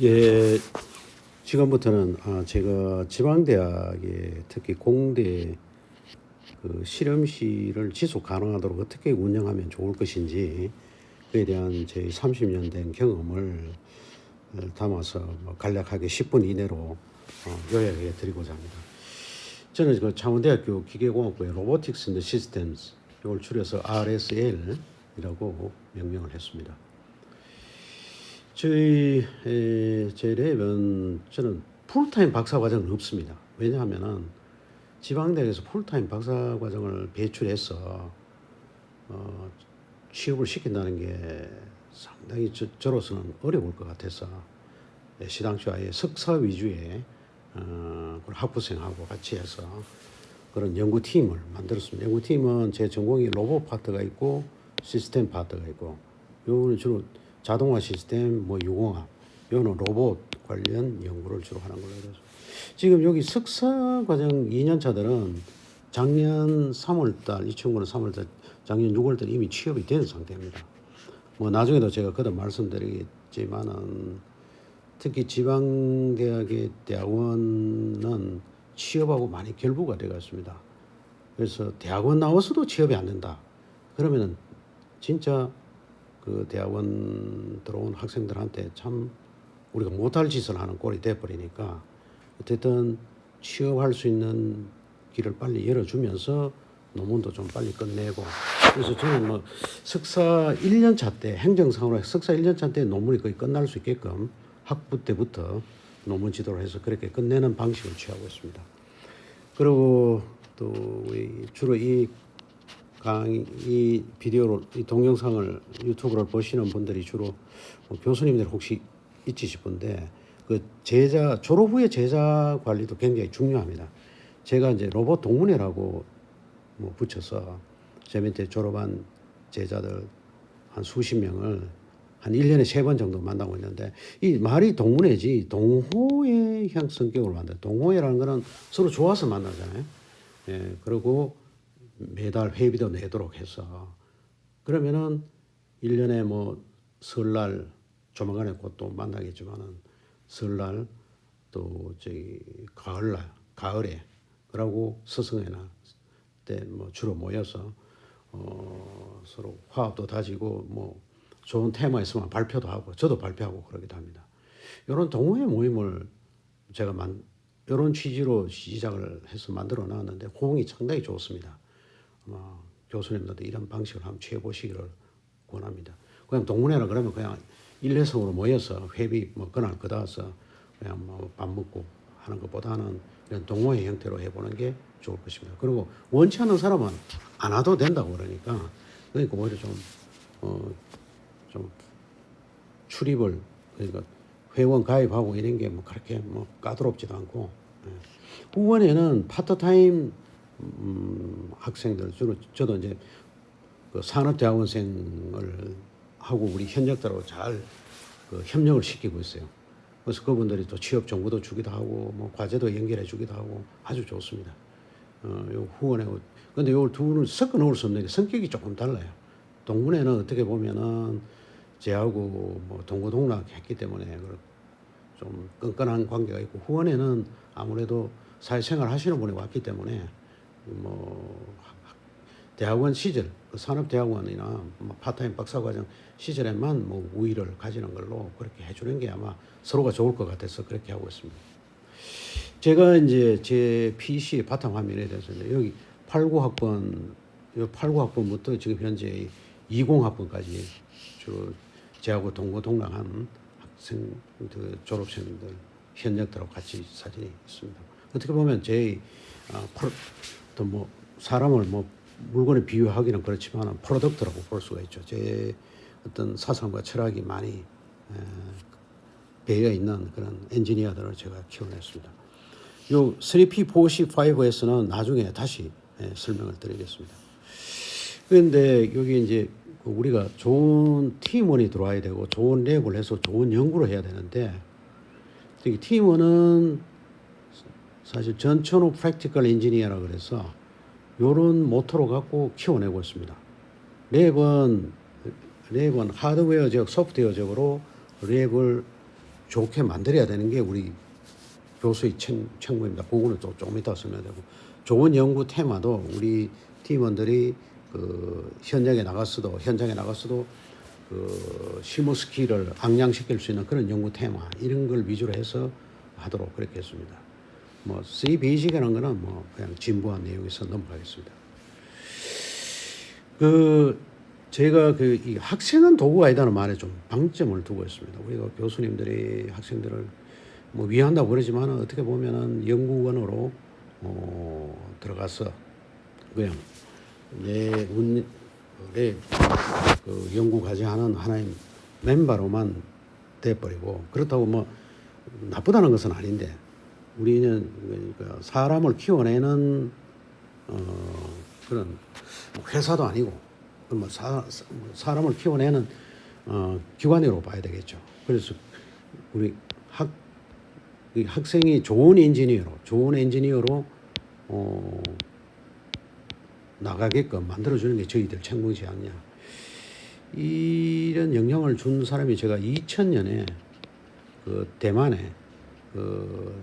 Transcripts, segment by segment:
예, 지금부터는 제가 지방대학에 특히 공대 그 실험실을 지속 가능하도록 어떻게 운영하면 좋을 것인지 그에 대한 제 30년 된 경험을 담아서 뭐 간략하게 10분 이내로 요약해 드리고자 합니다. 저는 그 창원대학교 기계공학부의 로보틱스 앤 시스템스, 이걸 줄여서 RSL이라고 명명을 했습니다. 제 랩은 저는 풀타임 박사 과정은 없습니다. 왜냐하면은 지방대학에서 풀타임 박사 과정을 배출해서 취업을 시킨다는 게 상당히 저로서는 어려울 것 같아서 시당초 아예 석사 위주의 학부생하고 같이 해서 그런 연구팀을 만들었습니다. 연구팀은 제 전공이 로봇 파트가 있고 시스템 파트가 있고, 요거는 주로 자동화 시스템, 뭐 유공학, 요는 로봇 관련 연구를 주로 하는 걸로 해서 지금 여기 석사 과정 2년 차들은 작년 3월달, 이 친구는 3월달, 작년 6월달 이미 취업이 된 상태입니다. 뭐 나중에도 제가 그때 말씀드리겠지만은 특히 지방대학의 대학원은 취업하고 많이 결부가 되었습니다. 그래서 대학원 나와서도 취업이 안 된다. 그러면은 진짜 그 대학원 들어온 학생들한테 참 우리가 못할 짓을 하는 꼴이 돼버리니까 어쨌든 취업할 수 있는 길을 빨리 열어주면서 논문도 좀 빨리 끝내고, 그래서 저는 뭐 석사 1년 차 때 행정상으로 석사 1년 차 때 논문이 거의 끝날 수 있게끔 학부 때부터 논문 지도를 해서 그렇게 끝내는 방식을 취하고 있습니다. 그리고 또 주로 이 비디오로 이 동영상을 유튜브를 보시는 분들이 주로 뭐 교수님들 혹시 있지 싶은데, 그 제자 졸업 후에 제자 관리도 굉장히 중요합니다. 제가 이제 로봇 동문회라고 뭐 붙여서 제 밑에 졸업한 제자들 한 수십 명을 한 1년에 3번 정도 만나고 있는데, 이 말이 동문회지 동호회 형 성격으로 만들어요. 동호회라는 거는 서로 좋아서 만나잖아요. 예, 그리고 매달 회비도 내도록 해서, 그러면은 1년에 뭐 설날, 조만간에 곧 또 만나겠지만은 설날, 또 저기 가을날, 가을에, 그러고 스승회나 때 뭐 주로 모여서 서로 화합도 다지고 뭐 좋은 테마 있으면 발표도 하고 저도 발표하고 그러기도 합니다. 이런 동호회 모임을 제가 이런 취지로 시작을 해서 만들어 놨는데 호응이 상당히 좋습니다. 아마 교수님들도 이런 방식을 한번 취해보시기를 권합니다. 그냥 동문회라 그러면 그냥 일회성으로 모여서 회비 뭐 그날 그다서 그냥 뭐 밥 먹고 하는 것보다는 이런 동호회 형태로 해보는 게 좋을 것입니다. 그리고 원치 않는 사람은 안 와도 된다고 그러니까 오히려 좀 출입을, 그러니까 회원 가입하고 이런 게 뭐 그렇게 뭐 까다롭지도 않고, 후원에는 파트타임 학생들, 주로 저도 이제 그 산업대학원생을 하고 우리 현역들하고 잘 그 협력을 시키고 있어요. 그래서 그분들이 또 취업 정보도 주기도 하고 뭐 과제도 연결해 주기도 하고 아주 좋습니다. 요 후원에, 근데 요 둘을 섞어 놓을 수 없는 게 성격이 조금 달라요. 동문회는 어떻게 보면은 제하고 뭐 동고동락했기 때문에 좀 끈끈한 관계가 있고, 후원에는 아무래도 사회생활 하시는 분이 왔기 때문에 뭐 대학원 시절, 그 산업대학원이나 뭐 파트타임 박사과정 시절에만 뭐 우위를 가지는 걸로 그렇게 해주는 게 아마 서로가 좋을 것 같아서 그렇게 하고 있습니다. 제가 이제 제 PC 바탕화면에 대해서 여기 89학번, 89학번부터 지금 현재 20학번까지 주로 제하고 동고동락한 학생, 그 졸업생들, 현역들하고 같이 사진이 있습니다. 어떻게 보면 또뭐 사람을 뭐 물건에 비유하기는 그렇지만 프로덕트라고 볼 수가 있죠. 제 어떤 사상과 철학이 많이 배어 있는 그런 엔지니어들을 제가 키워냈습니다. 요 3P45S는 나중에 다시 설명을 드리겠습니다. 그런데 여기 이제 우리가 좋은 팀원이 들어와야 되고 좋은 랩을 해서 좋은 연구를 해야 되는데, 특히 팀원은 사실 전천후 프랙티컬 엔지니어라고 그래서 요런 모토로 갖고 키워내고 있습니다. 랩은 하드웨어적, 소프트웨어적으로 랩을 좋게 만들어야 되는 게 우리 교수의 책무입니다. 그거는 조금 이따 설명되고, 좋은 연구 테마도 우리 팀원들이 그 현장에 나갔어도 그 실무 스킬을 ang양시킬 수 있는 그런 연구 테마 이런 걸 위주로 해서 하도록 그렇게 했습니다. 뭐 C 베이직이라는 거는 뭐 그냥 진부한 내용에서 넘어가겠습니다. 그 제가 그 이 학생은 도구가 아니다는 말에 좀 방점을 두고 있습니다. 우리가 교수님들이 학생들을 뭐 위한다고 그러지만 어떻게 보면은 연구원으로 들어가서 그냥 내 그 연구 과제하는 하나의 멤버로만 돼버리고, 그렇다고 뭐 나쁘다는 것은 아닌데, 우리는 그러니까 사람을 키워내는 그런 회사도 아니고 뭐 사람을 키워내는 기관으로 봐야 되겠죠. 그래서 우리 학생이 좋은 엔지니어로 나가게끔 만들어주는 게 저희들 책무지 않냐. 이런 영향을 준 사람이, 제가 2000년에 그 대만에 그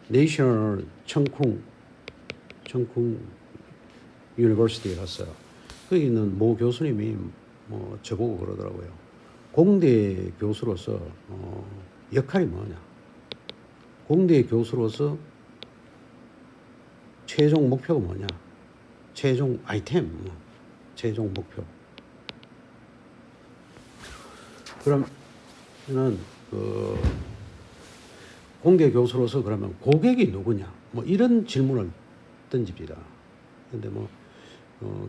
내셔널 청쿵 유니버시티에 갔어요. 거기 있는 모 교수님이 뭐 저보고 그러더라고요. 공대 교수로서 역할이 뭐냐. 공대 교수로서 최종 목표가 뭐냐. 최종 아이템, 최종 목표. 그러면은 그 공대 교수로서 그러면 고객이 누구냐. 뭐 이런 질문을 던집니다. 근데 뭐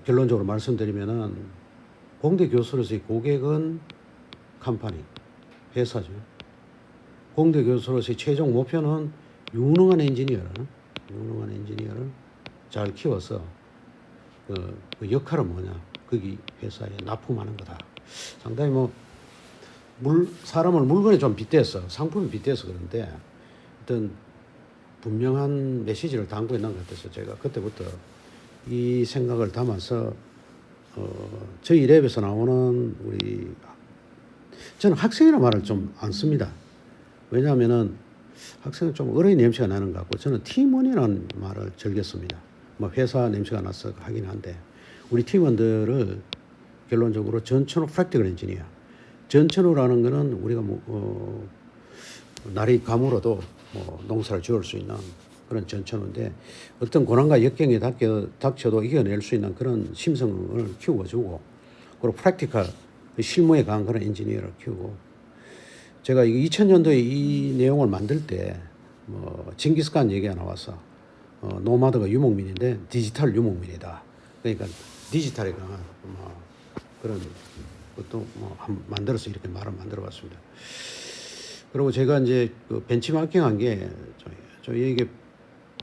결론적으로 말씀드리면은 공대 교수로서의 고객은 컴퍼니, 회사죠. 공대 교수로서의 최종 목표는 유능한 엔지니어를 잘 키워서 그 역할은 뭐냐, 거기 회사에 납품하는 거다. 상당히 뭐 사람을 물건에 좀 빗대서, 상품에 빗대서 그런데 어떤 분명한 메시지를 담고 있는 것 같아서 제가 그때부터 이 생각을 담아서 저희 랩에서 나오는 저는 학생이라는 말을 좀 안 씁니다. 왜냐하면은 학생은 좀 어린 냄새가 나는 것 같고, 저는 팀원이라는 말을 즐겼습니다. 뭐 회사 냄새가 나서 하긴 한데, 우리 팀원들을 결론적으로 전천후 프랙티컬 엔지니어, 전천후라는 거는 우리가 날이 가물어도 농사를 지을 수 있는 그런 전천후인데, 어떤 고난과 역경에 닥쳐도 이겨낼 수 있는 그런 심성을 키워주고, 그리고 프랙티컬 실무에 강한 그런 엔지니어를 키우고, 제가 2000년도에 이 내용을 만들 때 징기스칸 얘기가 나와서 노마드가 유목민인데 디지털 유목민이다. 그러니까 디지털에 강한 그런 것도 만들어서 이렇게 말을 만들어봤습니다. 그리고 제가 이제 그 벤치마킹한 게, 저희에게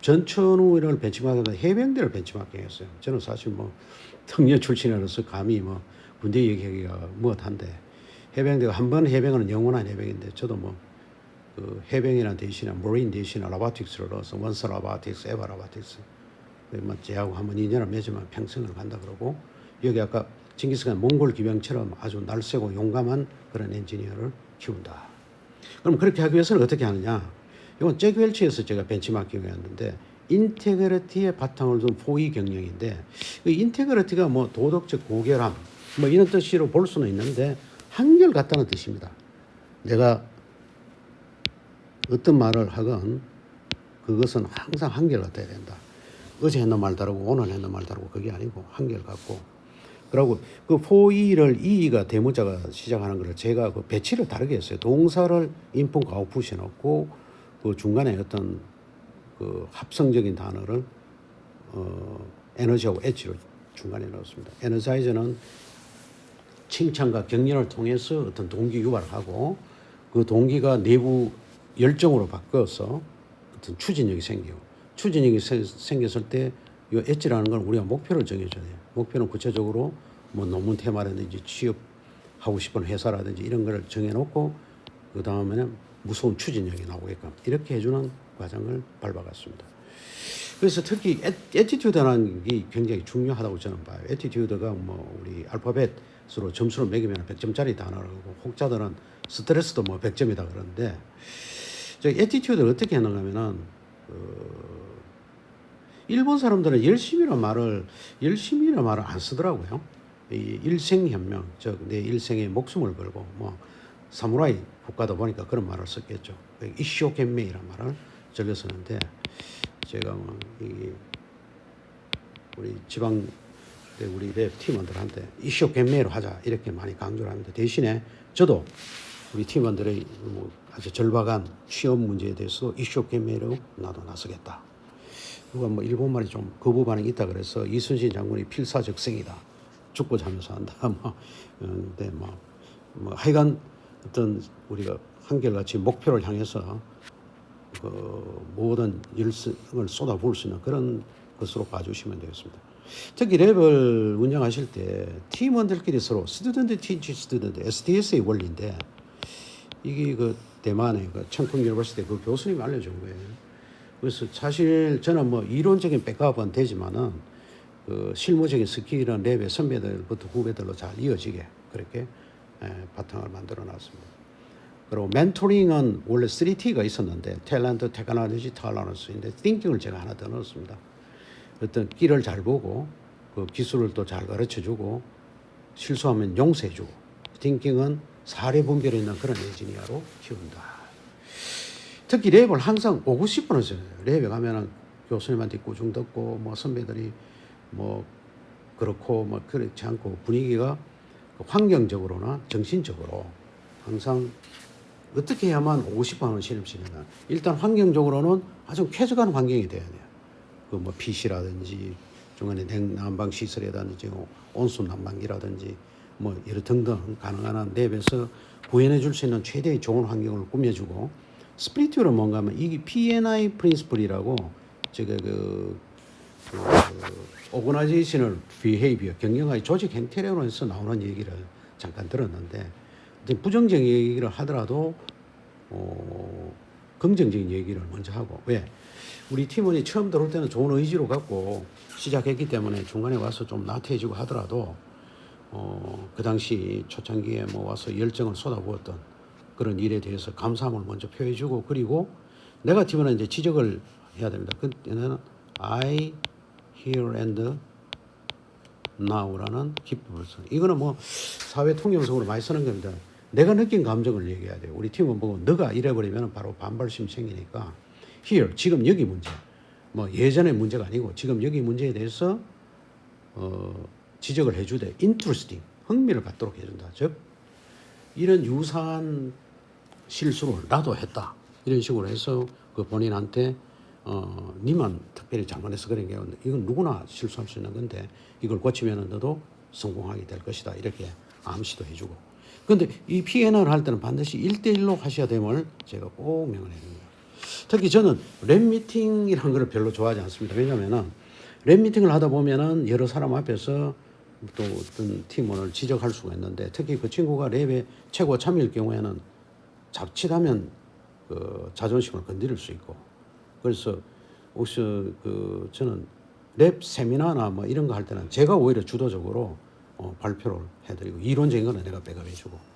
전천후를 벤치마킹하다 해병대를 벤치마킹했어요. 저는 사실 청년 출신으로서 감히 군대 얘기하기가 무엇한데, 해병대가 한 번 해병은 영원한 해병인데, 저도 그 해병이라는 대신에 모린 대신에 라바틱스를 넣어서 원서 라바틱스, 에바 라바틱스, 제하고 한번 인연을 맺으면 평생을 간다 그러고, 여기 아까 징기스칸 몽골 기병처럼 아주 날쌔고 용감한 그런 엔지니어를 키운다. 그럼 그렇게 하기 위해서는 어떻게 하느냐? 이건 잭 웰치에서 제가 벤치마킹이었는데, 인테그리티의 바탕을 둔 포위 경영인데, 그 인테그리티가 도덕적 고결함 이런 뜻으로 볼 수는 있는데, 한결같다는 뜻입니다. 내가 어떤 말을 하건 그것은 항상 한결같아야 된다. 어제 했는 말 다르고 오늘 했는 말 다르고, 그게 아니고 한결같고. 그리고 그 포이를 이가 대문자가 시작하는 걸 제가 그 배치를 다르게 했어요. 동사를 인풋과 아웃풋에 넣고, 그 중간에 어떤 그 합성적인 단어를 에너지하고 엣지를 중간에 넣었습니다. 에너자이저는 칭찬과 격려를 통해서 어떤 동기 유발을 하고, 그 동기가 내부 열정으로 바뀌어서 어떤 추진력이 생기고, 추진력이 생겼을 때 이 엣지라는 건 우리가 목표를 정해줘야 돼요. 목표는 구체적으로 논문 테마라든지 취업하고 싶은 회사라든지 이런 걸 정해놓고, 그 다음에는 무서운 추진력이 나오게끔 이렇게 해주는 과정을 밟아갔습니다. 그래서 특히 애티튜드라는 게 굉장히 중요하다고 저는 봐요. 애티튜드가 우리 알파벳 스스로 점수를 매기면 100점짜리 단어라고, 혹자들은 스트레스도 뭐 100점이다 그러는데, 저 애티튜드를 어떻게 하는가 하면은 일본 사람들은 열심이라는 말을 안 쓰더라고요. 이 일생현명, 즉 내 일생에 목숨을 걸고 뭐 사무라이 국가다 보니까 그런 말을 썼겠죠. 이쇼懸메이라는 말을 절려 쓰는데, 제가 뭐 우리 지방 우리 랩 팀원들한테 이쇼懸메이로 하자 이렇게 많이 강조를 합니다. 대신에 저도 우리 팀원들의 뭐 아주 절박한 취업 문제에 대해서 이쇼懸메이로 나도 나서겠다. 누가 뭐 일본말이 좀 거부 반응이 있다 그래서 이순신 장군이 필사적생이다, 죽고 자면서 한다. 근데 뭐 하여간 어떤 우리가 한결같이 목표를 향해서 그 모든 열성을 쏟아부을 수 있는 그런 것으로 봐주시면 되겠습니다. 특히 랩을 운영하실 때 팀원들끼리 서로 스튜던트 티치 스튜던트 STS의 원리인데, 이게 그 대만의 그 청풍 유니버시티 그 교수님이 알려준 거예요. 그래서 사실 저는 뭐 이론적인 백업은 되지만은 그 실무적인 스킬은 랩의 선배들부터 후배들로 잘 이어지게 그렇게 바탕을 만들어 놨습니다. 그리고 멘토링은 원래 3T가 있었는데 탤런트, 테크놀로지, 털러런스인데 띵킹을 제가 하나 더 넣었습니다. 어떤 길을 잘 보고 그 기술을 또 잘 가르쳐주고 실수하면 용서해주고, 띵킹은 사례 분별이 있는 그런 엔지니어로 키운다. 특히 랩을 항상 오고 싶어 했어요. 랩에 가면은 교수님한테 꾸중 듣고 뭐 선배들이 뭐 그렇고 뭐 그렇지 않고 분위기가 환경적으로나 정신적으로 항상 어떻게 해야만 오고 싶어 하는 실험실이냐. 일단 환경적으로는 아주 쾌적한 환경이 돼야 돼요. 그 뭐 PC라든지 중간에 냉난방 시설이라든지 온수 난방기라든지 뭐 여러 등등 가능한 한 랩에서 구현해 줄 수 있는 최대의 좋은 환경을 꾸며주고, 스피리트로 뭔가 하면 이게 P&I 프린시플이라고 제가 오거나이제이셔널 비헤이비어 경영의 조직 행태론에서 나오는 얘기를 잠깐 들었는데, 부정적인 얘기를 하더라도 긍정적인 얘기를 먼저 하고, 왜 우리 팀원이 처음 들어올 때는 좋은 의지로 갖고 시작했기 때문에 중간에 와서 좀 나태해지고 하더라도 그 당시 초창기에 뭐 와서 열정을 쏟아부었던 그런 일에 대해서 감사함을 먼저 표해주고, 그리고 네거티브는 이제 지적을 해야 됩니다. 그때는 I, here and now라는 기법을 써. 이거는 뭐 사회 통용성으로 많이 쓰는 겁니다. 내가 느낀 감정을 얘기해야 돼요. 우리 팀원 보고 너가 이래버리면 바로 반발심이 생기니까 here, 지금 여기 문제. 뭐 예전의 문제가 아니고 지금 여기 문제에 대해서 지적을 해주되 interesting, 흥미를 갖도록 해준다. 즉 이런 유사한 실수를 나도 했다. 이런 식으로 해서 그 본인한테 니만 특별히 잘못해서 그런 게 아니라 이건 누구나 실수할 수 있는 건데 이걸 고치면 너도 성공하게 될 것이다. 이렇게 암시도 해주고. 그런데 이 P&R을 할 때는 반드시 1대1로 하셔야 됨을 제가 꼭 명언해 줍니다. 특히 저는 랩 미팅이라는 걸 별로 좋아하지 않습니다. 왜냐하면 랩 미팅을 하다 보면은 여러 사람 앞에서 또 어떤 팀원을 지적할 수가 있는데, 특히 그 친구가 랩의 최고 참여일 경우에는 자칫하면 그 자존심을 건드릴 수 있고, 그래서 혹시 그 저는 랩 세미나나 뭐 이런 거 할 때는 제가 오히려 주도적으로 발표를 해드리고 이론적인 거는 내가 백업해주고,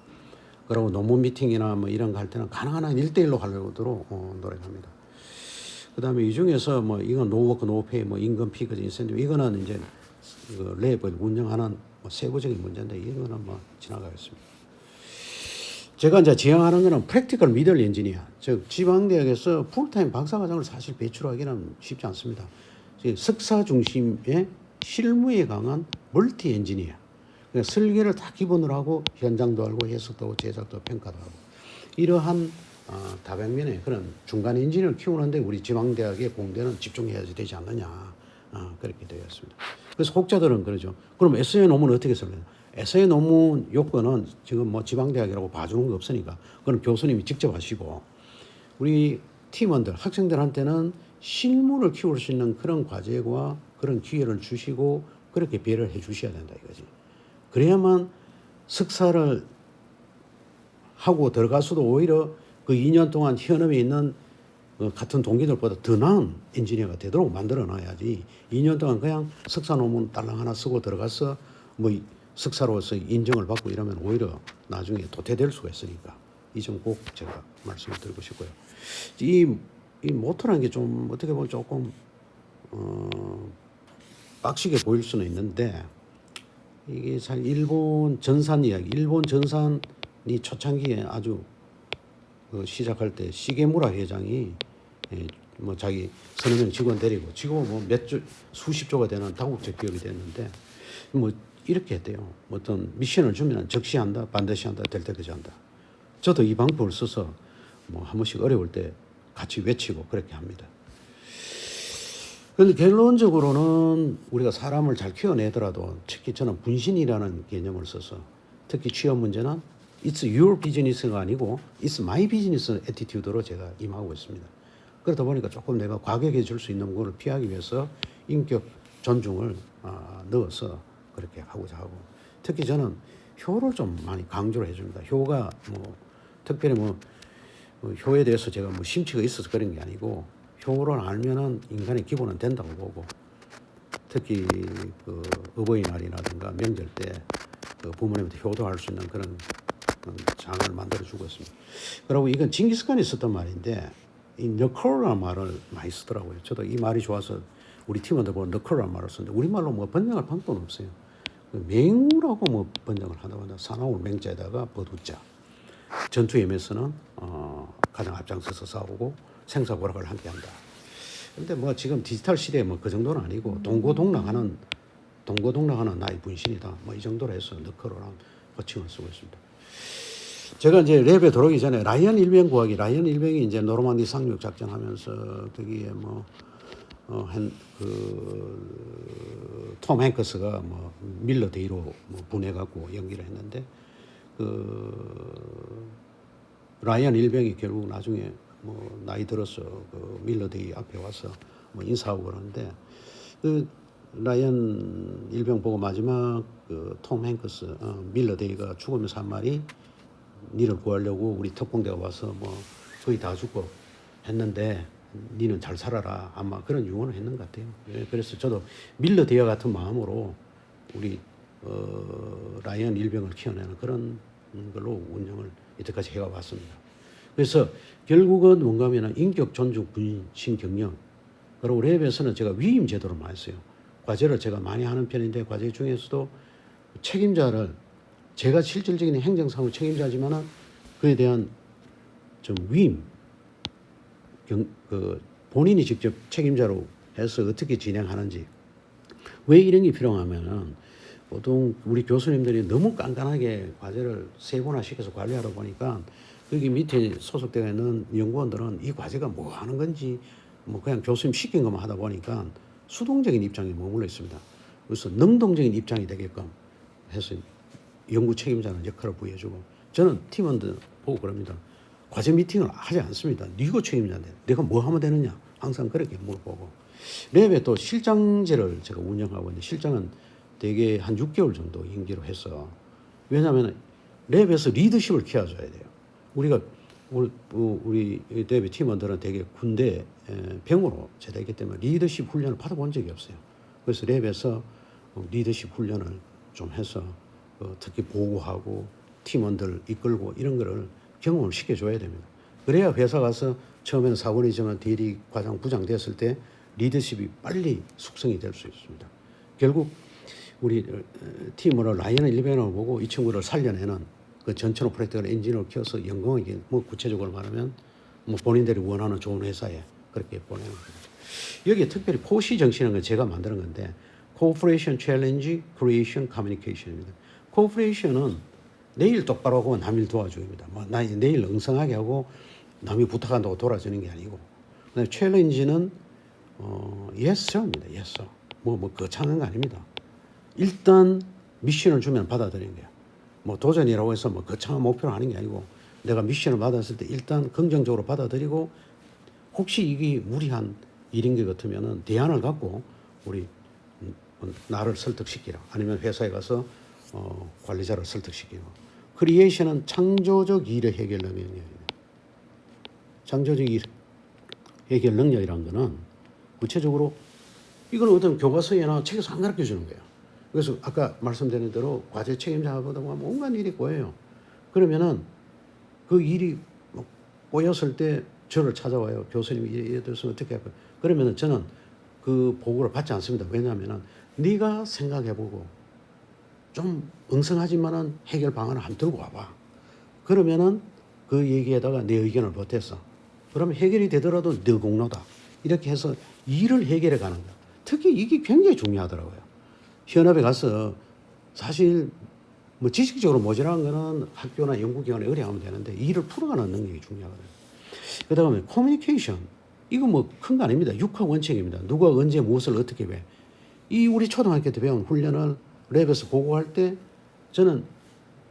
그리고 논문 미팅이나 뭐 이런 거 할 때는 가능한 한 1대1로 하려고 노력합니다. 그 다음에 이 중에서 뭐 이건 노워크 노페이 뭐 임금 피크지 인센티브 이거는 이제 그 랩을 운영하는 뭐 세부적인 문제인데 이거는 뭐 지나가겠습니다. 제가 이제 지향하는 거는 프랙티컬 미들 엔지니어, 즉 지방대학에서 풀타임 박사과정을 사실 배출하기는 쉽지 않습니다. 석사 중심의 실무에 강한 멀티 엔지니어, 그러니까 설계를 다 기본으로 하고 현장도 알고 해석도 하고 제작도 평가도 하고 이러한 다방면의 그런 중간 엔지니어를 키우는데 우리 지방대학의 공대는 집중해야 되지 않느냐, 그렇게 되었습니다. 그래서 혹자들은 그러죠. 그럼 에세이 논문은 어떻게 쓰느냐? 에세이 논문 요건은 지금 뭐 지방대학이라고 봐주는 거 없으니까 그건 교수님이 직접 하시고, 우리 팀원들, 학생들한테는 실무를 키울 수 있는 그런 과제와 그런 기회를 주시고 그렇게 배려를 해 주셔야 된다 이거지. 그래야만 석사를 하고 들어가서도 오히려 그 2년 동안 현업에 있는 같은 동기들보다 더 나은 엔지니어가 되도록 만들어 놔야지 2년 동안 그냥 석사 논문 딸랑 하나 쓰고 들어가서 뭐 석사로서 인정을 받고 이러면 오히려 나중에 도태될 수가 있으니까 이 점 꼭 제가 말씀을 드리고 싶고요. 이 모토라는 게 좀 어떻게 보면 조금 빡시게 보일 수는 있는데 이게 사실 일본 전산 이야기, 일본 전산이 초창기에 아주 시작할 때 시게무라 회장이 뭐 자기 서너 명 직원 데리고 지금 뭐 수십 조가 되는 다국적 기업이 됐는데 뭐 이렇게 했대요. 어떤 미션을 주면 적시한다, 반드시 한다, 될 때까지 한다. 저도 이 방법을 써서 뭐 한 번씩 어려울 때 같이 외치고 그렇게 합니다. 그런데 결론적으로는 우리가 사람을 잘 키워내더라도 특히 저는 분신이라는 개념을 써서 특히 취업 문제는 It's your business가 아니고 It's my business attitude로 제가 임하고 있습니다. 그러다 보니까 조금 내가 과격해 줄 수 있는 것을 피하기 위해서 인격 존중을 넣어서 그렇게 하고자 하고 특히 저는 효를 좀 많이 강조를 해줍니다. 효가 뭐 특별히 뭐 효에 대해서 제가 뭐 심취가 있어서 그런 게 아니고 효를 알면은 인간의 기본은 된다고 보고 특히 그 어버이날이라든가 명절 때 그 부모님한테 효도할 수 있는 그런 장을 만들어주고 있습니다. 그리고 이건 징기스칸이 썼던 말인데 이 너클이라는 말을 많이 쓰더라고요. 저도 이 말이 좋아서 우리 팀원들 보고 너클이라는 말을 쓰는데 우리말로 뭐 번역할 방법은 없어요. 맹우라고 뭐 번역을 하다가 사나울 맹자에다가 버두자. 전투임에서는 가장 앞장서서 싸우고 생사고락을 함께한다. 근데 뭐 지금 디지털 시대에 뭐 그 정도는 아니고 동고동락하는 나의 분신이다. 뭐 이 정도로 해서 너클이라는 호칭을 쓰고 있습니다. 제가 이제 랩에 들어오기 전에 라이언 일병이 이제 노르만디 상륙 작전하면서 거기에 톰 행크스가 뭐 밀러 데이로 뭐 분해갖고 연기를 했는데 라이언 일병이 결국 나중에 뭐 나이 들어서 그 밀러 데이 앞에 와서 뭐 인사하고 그러는데 라이언 일병 보고 마지막 톰 행크스 밀러 데이가 죽으면서 한 말이 니를 구하려고 우리 특공대가 와서 뭐 거의 다 죽고 했는데 니는 잘 살아라 아마 그런 유언을 했는 것 같아요. 그래서 저도 밀러 데이와 같은 마음으로 우리 라이언 일병을 키워내는 그런 걸로 운영을 이때까지 해와 왔습니다. 그래서 결국은 뭔가 하면 인격 존중 분신 경영 그리고 랩에서는 제가 위임 제도를 많이 써요. 과제를 제가 많이 하는 편인데 과제 중에서도 책임자를 제가 실질적인 행정상의 책임자지만은 그에 대한 좀 위임 본인이 직접 책임자로 해서 어떻게 진행하는지 왜 이런 게 필요하면은 보통 우리 교수님들이 너무 깐깐하게 과제를 세분화 시켜서 관리하다 보니까 여기 밑에 소속되어 있는 연구원들은 이 과제가 뭐 하는 건지 뭐 그냥 교수님 시킨 것만 하다 보니까 수동적인 입장에 머물러 있습니다. 그래서 능동적인 입장이 되게끔 해서 연구 책임자는 역할을 부여해주고 저는 팀원들 보고 그럽니다. 과제 미팅을 하지 않습니다. 네가 책임자인데 내가 뭐 하면 되느냐 항상 그렇게 물어보고 랩에 또 실장제를 제가 운영하고 있는데 실장은 대개 한 6개월 정도 임기로 해서 왜냐하면 랩에서 리더십을 키워줘야 돼요. 우리 랩의 팀원들은 대개 군대 병으로 제대했기 때문에 리더십 훈련을 받아본 적이 없어요. 그래서 랩에서 리더십 훈련을 좀 해서 특히 보고하고 팀원들 이끌고 이런 거를 경험을 시켜줘야 됩니다. 그래야 회사 가서 처음에는 사원이지만 대리 과장 부장 됐을 때 리더십이 빨리 숙성이 될 수 있습니다. 결국 우리 팀으로 라이언 일병을 보고 이 친구를 살려내는 그 전천후 프로젝트를 엔지니어로 키워서 연공에게 뭐 구체적으로 말하면 뭐 본인들이 원하는 좋은 회사에 그렇게 보내는 겁니다. 여기에 특별히 포시 정신은 건 제가 만드는 건데 Cooperation Challenge Creation Communication입니다. Cooperation은 내일 똑바로 하고 남일 도와주기입니다. 뭐 내일 엉성하게 하고 남이 부탁한다고 돌아주는 게 아니고 그다음에 챌린지는 yes sir입니다. yes sir. 뭐 거창한 거 아닙니다. 일단 미션을 주면 받아들이는 거야. 뭐 도전이라고 해서 뭐 거창한 목표를 하는 게 아니고 내가 미션을 받았을 때 일단 긍정적으로 받아들이고 혹시 이게 무리한 일인 것 같으면은 대안을 갖고 우리 나를 설득시키라 아니면 회사에 가서 관리자를 설득시키고 크리에이션은 창조적 일의 해결 능력입니다. 창조적 일 해결 능력이라는 거는 구체적으로 이건 어떤 교과서에나 책에서 안 가르쳐 주는 거예요. 그래서 아까 말씀드린 대로 과제 책임자보다 온갖 일이 꼬여요. 그러면은 그 일이 뭐 꼬였을 때 저를 찾아와요. 교수님이 이래 돼서 어떻게 할까요? 그러면은 저는 그 보고를 받지 않습니다. 왜냐하면은 네가 생각해보고 좀 엉성하지만은 해결 방안을 한번 들고 와봐. 그러면은 그 얘기에다가 내 의견을 보탰어. 그러면 해결이 되더라도 네 공로다. 이렇게 해서 일을 해결해 가는 거야. 특히 이게 굉장히 중요하더라고요. 현업에 가서 사실 뭐 지식적으로 모자란 거는 학교나 연구기관에 의뢰하면 되는데 일을 풀어가는 능력이 중요하거든요. 그 다음에 커뮤니케이션. 이거 뭐 큰 거 아닙니다. 육하 원칙입니다. 누가 언제 무엇을 어떻게 왜. 이 우리 초등학교 때 배운 훈련을 랩에서 보고할 때 저는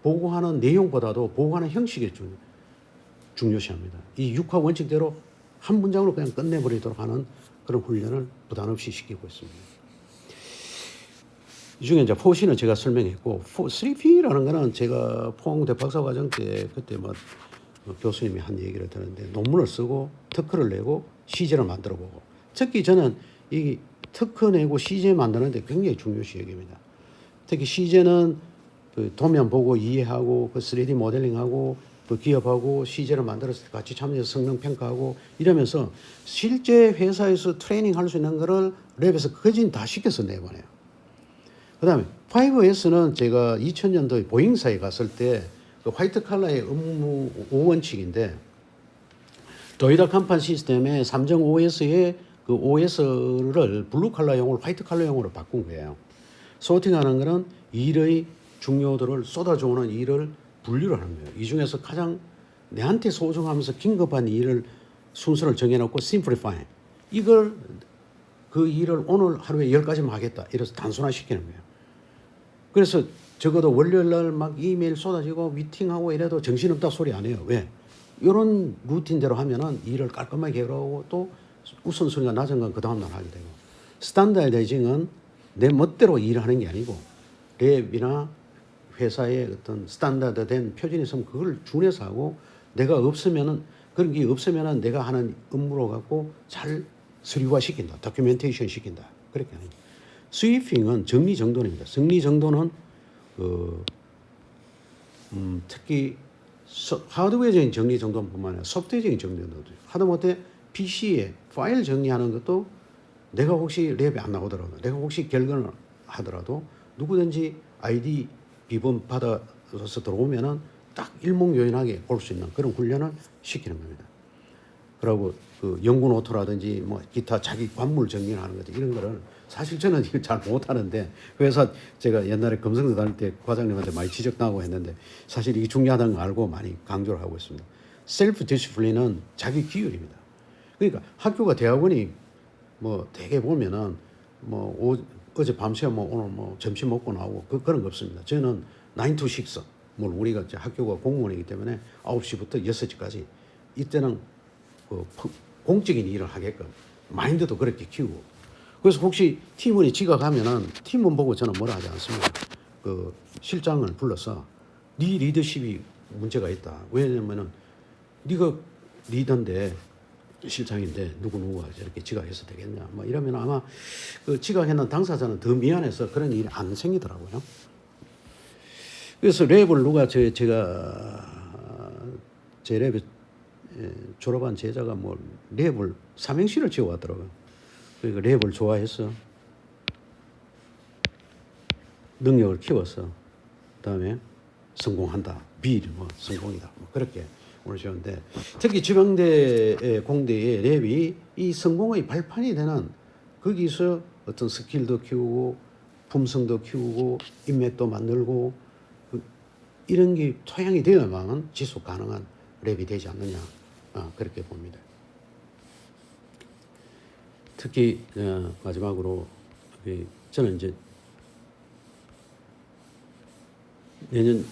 보고하는 내용보다도 보고하는 형식이 중요시합니다. 이 육하 원칙대로 한 문장으로 그냥 끝내버리도록 하는 그런 훈련을 부담 없이 시키고 있습니다. 이 중에 이제 4C는 제가 설명했고, 3P라는 거는 제가 포항대 박사과정 때 그때 뭐 교수님이 한 얘기를 들었는데 논문을 쓰고 특허를 내고 시제를 만들어 보고, 특히 저는 이 특허 내고 시제 만드는데 굉장히 중요시 여깁니다. 특히 시제는 그 도면 보고 이해하고 그 3D 모델링하고 그 기업하고 시제를 만들어서 같이 참여해서 성능 평가하고 이러면서 실제 회사에서 트레이닝 할 수 있는 거를 랩에서 그진 다 시켜서 내보내요. 그 다음에 5S는 제가 2000년도에 보잉사에 갔을 때 그 화이트 칼라의 업무 5원칙인데 도이다 간판 시스템의 3.5S의 그 OS를 블루 칼라용으로 화이트 칼라용으로 바꾼 거예요. 소팅하는 거는 일의 중요도를 쏟아주는 일을 분류를 하는 거예요. 이 중에서 가장 내한테 소중하면서 긴급한 일을 순서를 정해놓고 심플리파이. 이걸 그 일을 오늘 하루에 10가지만 하겠다. 이래서 단순화시키는 거예요. 그래서 적어도 월요일날 막 이메일 쏟아지고 미팅하고 이래도 정신없다 소리 안 해요. 왜? 이런 루틴대로 하면은 일을 깔끔하게 해결하고 또 우선순위가 낮은 건 그 다음날 하게 되고, 스탠다이징은 내 멋대로 일을 하는 게 아니고 랩이나 회사의 어떤 스탠다드된 표준이 있으면 그걸 준해서 하고, 내가 없으면은 그런 게 없으면은 내가 하는 업무로 갖고 잘 서류화 시킨다, 다큐멘테이션 시킨다, 그렇게 하는 거예요. 스위핑은 정리정돈입니다. 정리정돈은 특히 하드웨어적인 정리정돈뿐만 아니라 소프트웨어적인 정리정돈도 하다못해 PC에 파일 정리하는 것도 내가 혹시 랩이 안 나오더라도, 내가 혹시 결근을 하더라도 누구든지 아이디 비번 받아서 들어오면은 딱 일목요연하게 볼 수 있는 그런 훈련을 시키는 겁니다. 그리고 그 연구 노트라든지 뭐 기타 자기 관물 정리하는 것 이런 거를 사실 저는 이걸 잘 못하는데, 회사 제가 옛날에 금성대 다닐 때 과장님한테 많이 지적당하고 했는데 사실 이게 중요하다는 걸 알고 많이 강조를 하고 있습니다. 셀프 디시플린은 자기 기율입니다. 그러니까 학교가 대학원이 뭐 대개 보면은 뭐 어제 밤새 뭐 오늘 뭐 점심 먹고 나오고 그런 거 없습니다. 저는 9 to 6, 뭐 우리가 이제 학교가 공무원이기 때문에 9시부터 6시까지 이때는 그 공적인 일을 하게끔 마인드도 그렇게 키우고, 그래서 혹시 팀원이 지각하면은 팀원 보고 저는 뭐라 하지 않습니다. 그 실장을 불러서 네 리더십이 문제가 있다. 왜냐면은 네가 리더인데 실장인데 누구가 저렇게 지각해서 되겠냐. 뭐 이러면 아마 그 지각했는 당사자는 더 미안해서 그런 일이 안 생기더라고요. 그래서 랩을 누가 제가 제 랩에 졸업한 제자가 뭐 랩을 삼행시를 지어왔더라고요. 그러니까 랩을 좋아해서 능력을 키워서 그다음에 성공한다. 비리 뭐 성공이다. 뭐 그렇게 오늘 지었는데, 특히 지방대 공대의 랩이 이 성공의 발판이 되는, 거기서 어떤 스킬도 키우고 품성도 키우고 인맥도 만들고 이런 게 토양이 되어야만 지속 가능한 랩이 되지 않느냐, 그렇게 봅니다. 특히 마지막으로 저는 이제 내년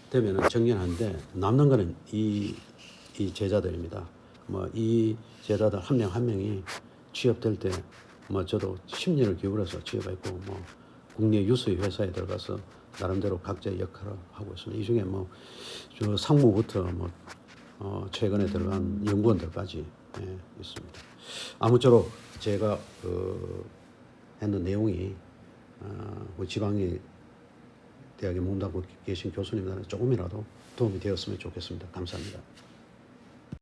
되면은 정년하는데 남는 거는 이 제자들입니다. 뭐 이 제자들 한 명 한 명이 취업될 때 뭐 저도 10년을 기울여서 취업했고 뭐 국내 유수의 회사에 들어가서 나름대로 각자의 역할을 하고 있습니다. 이 중에 뭐 저 상무부터 뭐 최근에 들어간 연구원들까지 있습니다. 아무쪼록 제가 했는 내용이 뭐 지방에 대학에 몸담고 계신 교수님들한테 조금이라도 도움이 되었으면 좋겠습니다. 감사합니다.